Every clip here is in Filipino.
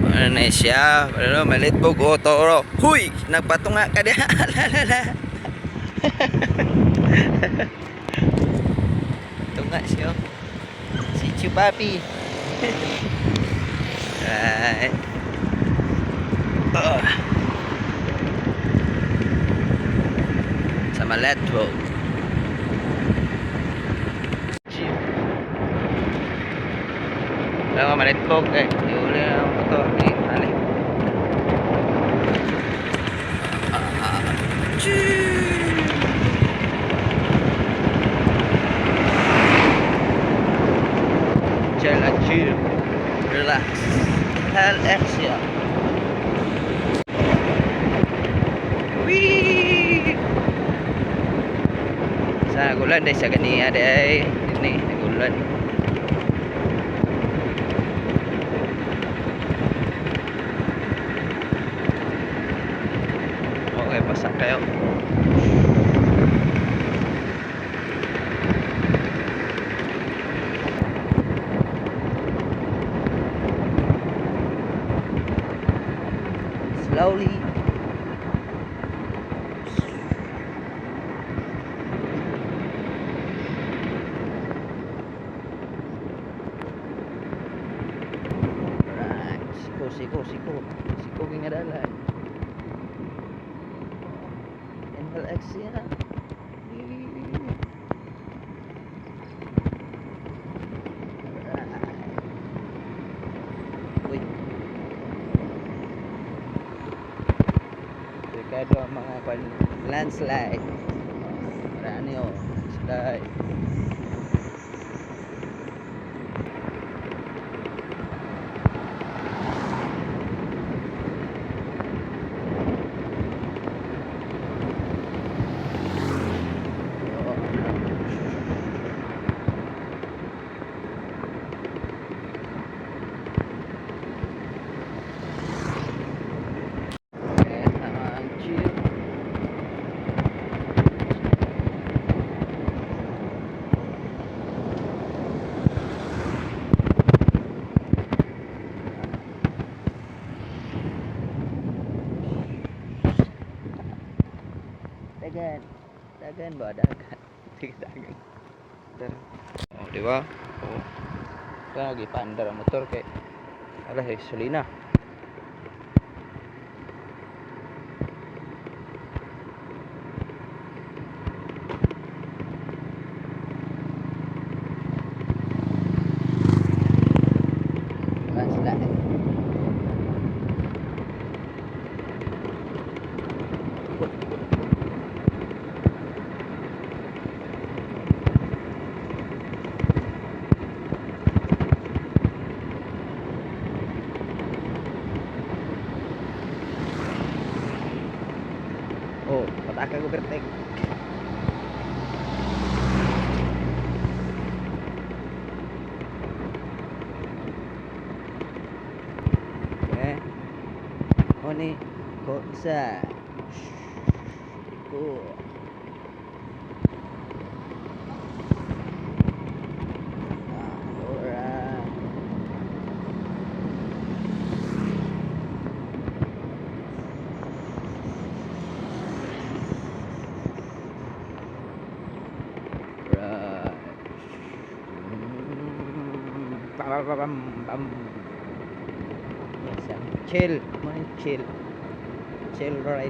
Ano na siya? Ano, malit po ko toro. Huy! Nagpatunga ka diha. Tunga siya. Si Chupapi. Right. Sa Malet Road. Alam mo, Malet Road eh. Iuli na ang motor ni Ali. Chill and chill. Relax. Alexia. Wee! Sa nagulan dahil sa ganiya dahil. Ini, nagulan. Okay, pasak kayo. Slowly. Right. Siko kingadalan. Inhale, exhale. Uy. Delikado ang mga landslide. Marami o. Slide. Dagan ba? Dagan. Sige, dagan. Oh, di ba? Oh. Lagi paandar ang motor kay alah gasolina. Oh, pataka ko bertek. Okay. Oni ko isa. Iko. Chill, chill right.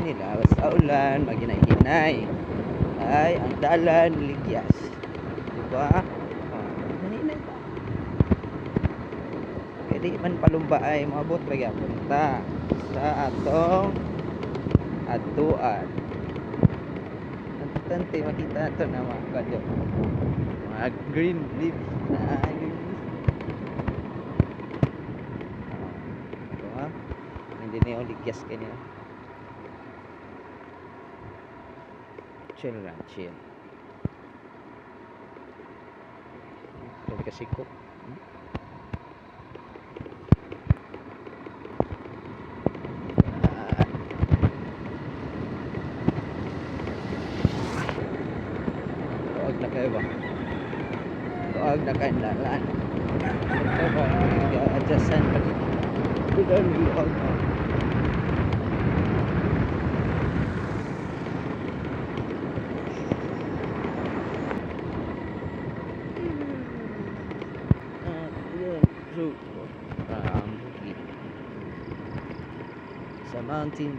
Nila sa ulan, maginahinay ay ang dalan ligyas, diba? Nahinay pa. Pwede man palumba ay maabot lagi punta sa atong atuan. Tante makita ito na mga kadyo, mga green leaves na green leaves. Diba? Hindi na yung ligyas kanya. Chill lang, chill. Sabi kasi ko Diba? Tuwag na kandalan. Ito ba? Adjustan pa dito. Ito ang luwag na. Yun. So, bukid. Sa mountain.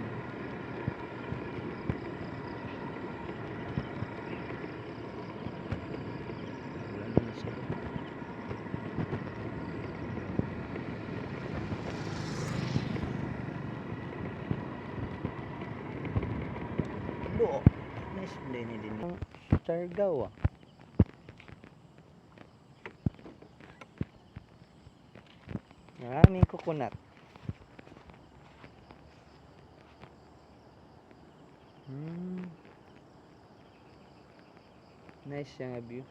Wala na siya. Lo, nice blend din. Siargao ah. Maraming coconut. Nice yung view.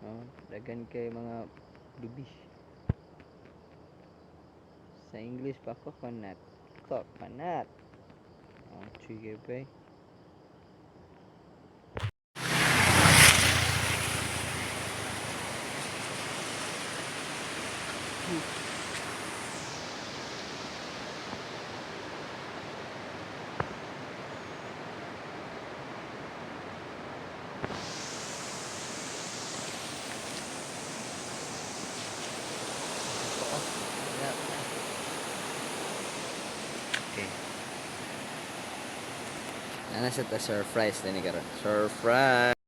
Oh, dagan kay mga lubi. Sa English pa coconut. Coconut. Oh, sige ba? Okay. Ano siya ta surprise din ni karon. Surprise.